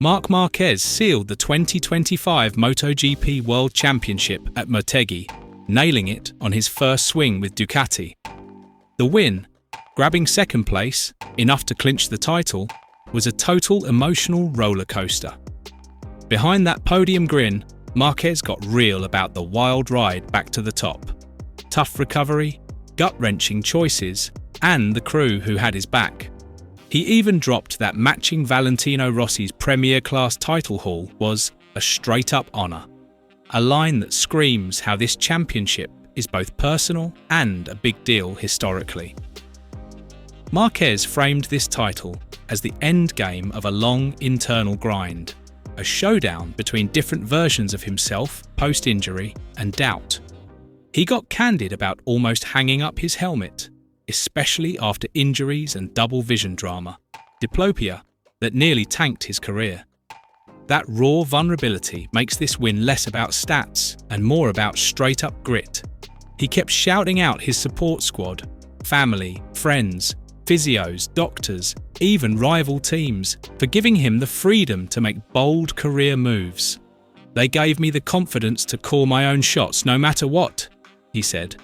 Marc Márquez sealed the 2025 MotoGP World Championship at Motegi, nailing it on his first swing with Ducati. The win, grabbing second place, enough to clinch the title, was a total emotional roller coaster. Behind that podium grin, Márquez got real about the wild ride back to the top. Tough recovery, gut-wrenching choices, and the crew who had his back. He even dropped that matching Valentino Rossi's Premier Class title haul was a straight-up honour. A line that screams how this championship is both personal and a big deal historically. Márquez framed this title as the end game of a long internal grind, a showdown between different versions of himself post-injury and doubt. He got candid about almost hanging up his helmet, especially after injuries and double vision drama, diplopia, that nearly tanked his career. That raw vulnerability makes this win less about stats and more about straight-up grit. He kept shouting out his support squad, family, friends, physios, doctors, even rival teams, for giving him the freedom to make bold career moves. "They gave me the confidence to call my own shots no matter what," he said.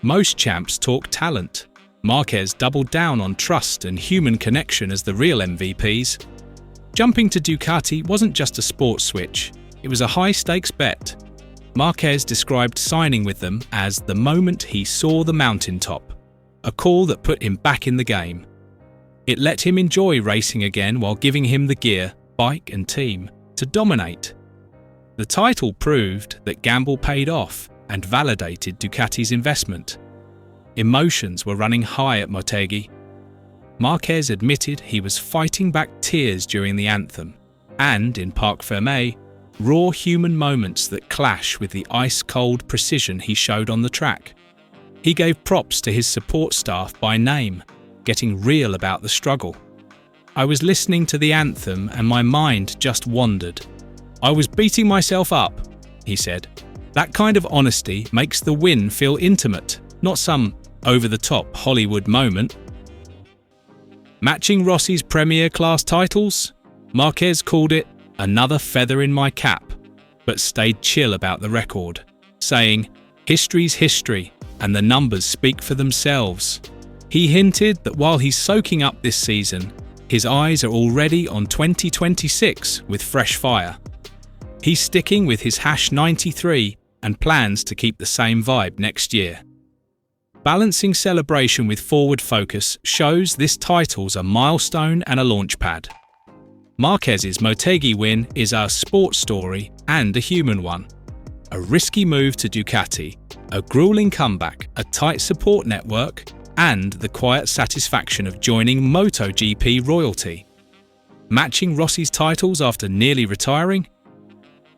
Most champs talk talent. Márquez doubled down on trust and human connection as the real MVPs. Jumping to Ducati wasn't just a sports switch, it was a high-stakes bet. Márquez described signing with them as the moment he saw the mountaintop, a call that put him back in the game. It let him enjoy racing again while giving him the gear, bike and team to dominate. The title proved that gamble paid off and validated Ducati's investment. Emotions were running high at Motegi. Márquez admitted he was fighting back tears during the anthem, and in Parc Fermé, raw human moments that clash with the ice-cold precision he showed on the track. He gave props to his support staff by name, getting real about the struggle. "I was listening to the anthem and my mind just wandered. I was beating myself up," he said. That kind of honesty makes the win feel intimate, not some over-the-top Hollywood moment. Matching Rossi's Premier Class titles, Márquez called it another feather in my cap, but stayed chill about the record, saying, "History's history, and the numbers speak for themselves." He hinted that while he's soaking up this season, his eyes are already on 2026 with fresh fire. He's sticking with his #93 and plans to keep the same vibe next year. Balancing celebration with forward focus shows this title's a milestone and a launchpad. Márquez's Motegi win is a sports story and a human one. A risky move to Ducati, a grueling comeback, a tight support network, and the quiet satisfaction of joining MotoGP royalty. Matching Rossi's titles after nearly retiring?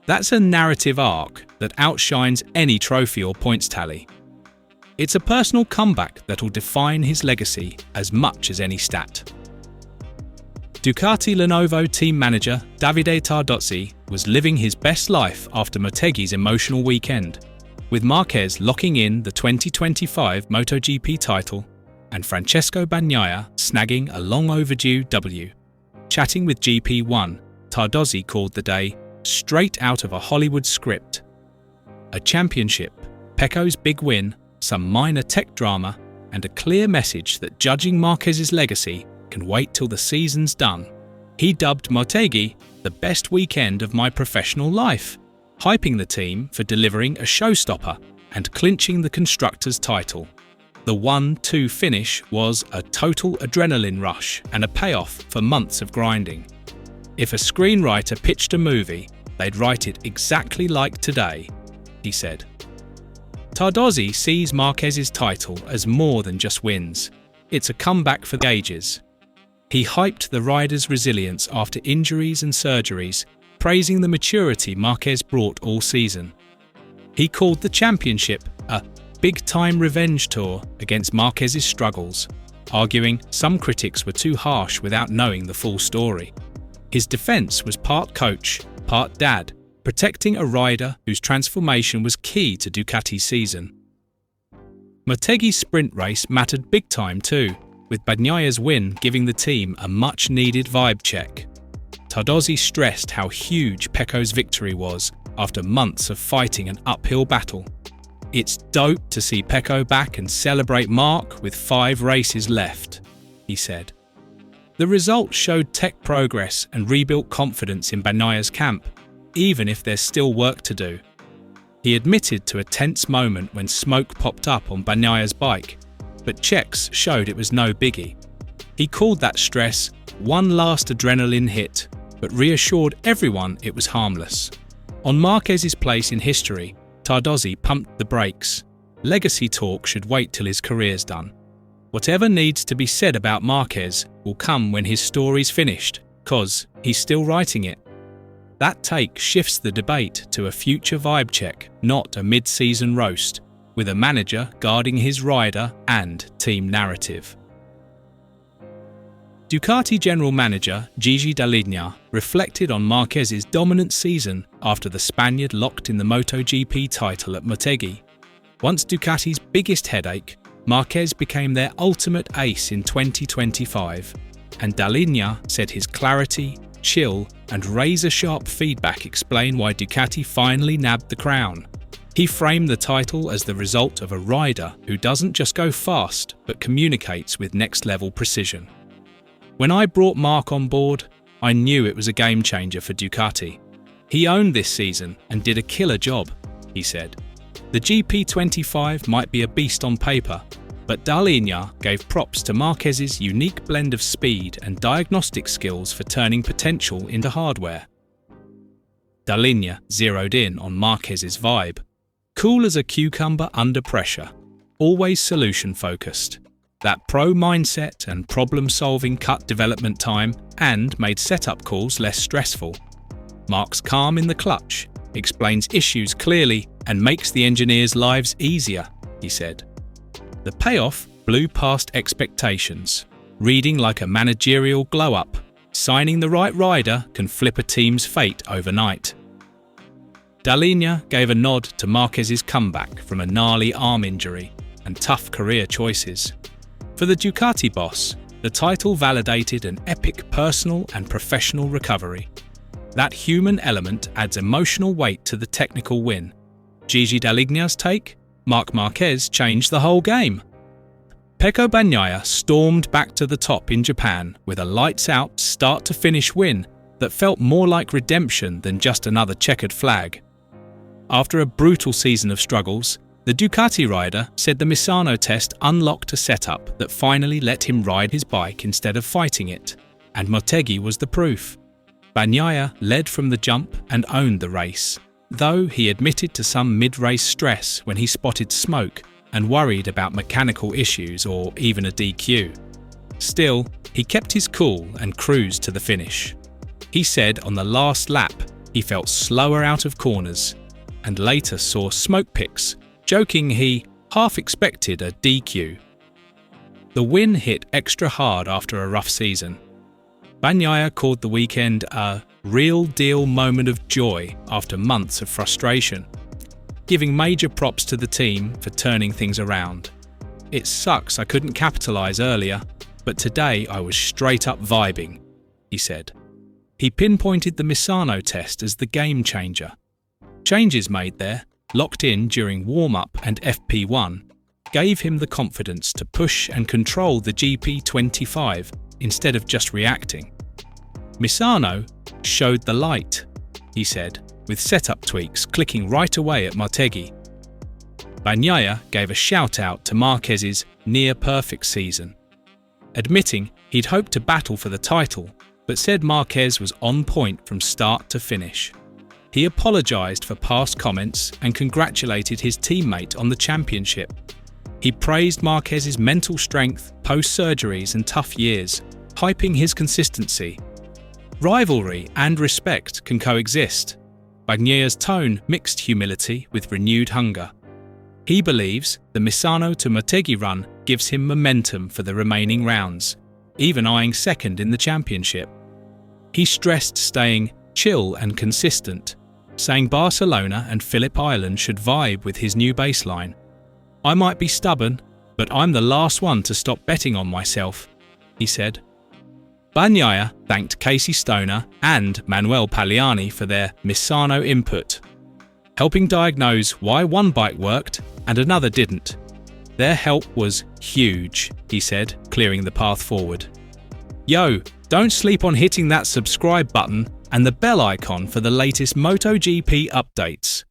That's a narrative arc that outshines any trophy or points tally. It's a personal comeback that'll define his legacy as much as any stat. Ducati Lenovo team manager Davide Tardozzi was living his best life after Motegi's emotional weekend, with Marquez locking in the 2025 MotoGP title and Francesco Bagnaia snagging a long overdue W. Chatting with GP1, Tardozzi called the day straight out of a Hollywood script. A championship, Pecco's big win, some minor tech drama, and a clear message that judging Marquez's legacy can wait till the season's done. He dubbed Motegi the best weekend of my professional life, hyping the team for delivering a showstopper and clinching the constructors' title. The 1-2 finish was a total adrenaline rush and a payoff for months of grinding. If a screenwriter pitched a movie, they'd write it exactly like today, he said. Tardozzi sees Marquez's title as more than just wins. It's a comeback for the ages. He hyped the rider's resilience after injuries and surgeries, praising the maturity Marquez brought all season. He called the championship a big-time revenge tour against Marquez's struggles, arguing some critics were too harsh without knowing the full story. His defense was part coach, part dad, protecting a rider whose transformation was key to Ducati's season. Motegi's sprint race mattered big time too, with Bagnaia's win giving the team a much-needed vibe check. Tardozzi stressed how huge Pecco's victory was after months of fighting an uphill battle. "It's dope to see Pecco back and celebrate Marc with 5 races left," he said. The result showed tech progress and rebuilt confidence in Bagnaia's camp, even if there's still work to do. He admitted to a tense moment when smoke popped up on Bagnaia's bike, but checks showed it was no biggie. He called that stress one last adrenaline hit, but reassured everyone it was harmless. On Marquez's place in history, Tardozzi pumped the brakes. Legacy talk should wait till his career's done. Whatever needs to be said about Marquez will come when his story's finished, 'cause he's still writing it. That take shifts the debate to a future vibe check, not a mid-season roast, with a manager guarding his rider and team narrative. Ducati General Manager Gigi Dall'Igna reflected on Marquez's dominant season after the Spaniard locked in the MotoGP title at Motegi. Once Ducati's biggest headache, Marquez became their ultimate ace in 2025, and Dall'Igna said his clarity, chill, and razor-sharp feedback explain why Ducati finally nabbed the crown. He framed the title as the result of a rider who doesn't just go fast, but communicates with next-level precision. "When I brought Marc on board, I knew it was a game-changer for Ducati. He owned this season and did a killer job," he said. The GP25 might be a beast on paper, but Dall'Igna gave props to Marquez's unique blend of speed and diagnostic skills for turning potential into hardware. Dall'Igna zeroed in on Marquez's vibe. Cool as a cucumber under pressure, always solution-focused. That pro mindset and problem-solving cut development time and made setup calls less stressful. Marc's calm in the clutch, explains issues clearly and makes the engineers' lives easier, he said. The payoff blew past expectations, reading like a managerial glow-up. Signing the right rider can flip a team's fate overnight. Dall'Igna gave a nod to Marquez's comeback from a gnarly arm injury and tough career choices. For the Ducati boss, the title validated an epic personal and professional recovery. That human element adds emotional weight to the technical win. Gigi Dall'Igna's take? Marc Márquez changed the whole game. Pecco Bagnaia stormed back to the top in Japan with a lights-out start-to-finish win that felt more like redemption than just another checkered flag. After a brutal season of struggles, the Ducati rider said the Misano test unlocked a setup that finally let him ride his bike instead of fighting it, and Motegi was the proof. Bagnaia led from the jump and owned the race, though he admitted to some mid-race stress when he spotted smoke and worried about mechanical issues or even a DQ. Still, he kept his cool and cruised to the finish. He said on the last lap he felt slower out of corners, and later saw smoke picks, joking he half expected a DQ. The win hit extra hard after a rough season. Bagnaia called the weekend a real-deal moment of joy after months of frustration, giving major props to the team for turning things around. "It sucks I couldn't capitalise earlier, but today I was straight up vibing," he said. He pinpointed the Misano test as the game changer. Changes made there, locked in during warm-up and FP1, gave him the confidence to push and control the GP25 instead of just reacting. Misano showed the light, he said, with setup tweaks clicking right away at Motegi. Bagnaia gave a shout-out to Marquez's near-perfect season, admitting he'd hoped to battle for the title, but said Marquez was on point from start to finish. He apologised for past comments and congratulated his teammate on the championship. He praised Marquez's mental strength, post-surgeries and tough years, hyping his consistency. Rivalry and respect can coexist. Bagnaia's tone mixed humility with renewed hunger. He believes the Misano to Motegi run gives him momentum for the remaining rounds, even eyeing second in the championship. He stressed staying chill and consistent, saying Barcelona and Phillip Island should vibe with his new baseline. "I might be stubborn, but I'm the last one to stop betting on myself," he said. Bagnaia thanked Casey Stoner and Manuel Pagliani for their Misano input, helping diagnose why one bike worked and another didn't. Their help was huge, he said, clearing the path forward. Yo, don't sleep on hitting that subscribe button and the bell icon for the latest MotoGP updates.